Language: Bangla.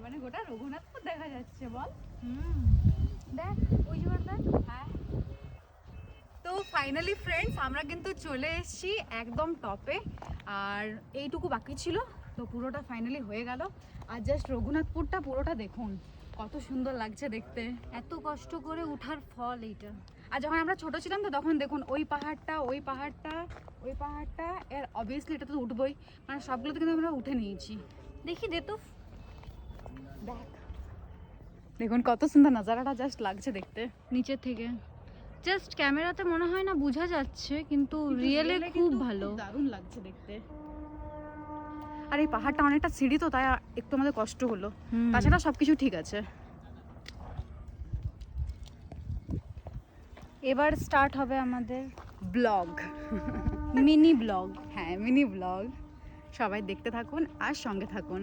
মানে গোটা রঘুনাথপুর দেখা যাচ্ছে বল। দেখ ওই দেখ। হ্যাঁ, তো ফাইনালি ফ্রেন্ডস আমরা কিন্তু চলে এসেছি একদম টপে, আর এইটুকু বাকি ছিল, তো পুরোটা ফাইনালি হয়ে গেল। আর জাস্ট রঘুনাথপুরটা পুরোটা দেখুন কত সুন্দর লাগছে দেখতে, এত কষ্ট করে উঠার ফল এইটা। আর যখন আমরা ছোট ছিলাম তো তখন দেখুন ওই পাহাড়টা ওই পাহাড়টা ওই পাহাড়টা, এর অবভিয়াসলি এটা তো উঠবই, মানে সবগুলোতে কিন্তু আমরা উঠে নিয়েছি। দেখি দে তো, দেখ দেখুন কত সুন্দর নাজারাটা জাস্ট লাগছে দেখতে নিচের থেকে। জাস্ট ক্যামেরাতে মনে হয় না বোঝা যাচ্ছে, কিন্তু রিয়েলে খুব ভালো, দারুণ লাগছে দেখতে। আর এই পাহাড়টা অনেকটা সিঁড়ি তো, তাই একটু আমাদের কষ্ট হলো, তাছাড়া সবকিছু ঠিক আছে। এবার স্টার্ট হবে আমাদের ব্লগ, মিনি ব্লগ। হ্যাঁ, মিনি ব্লগ, সবাই দেখতে থাকুন আর সঙ্গে থাকুন।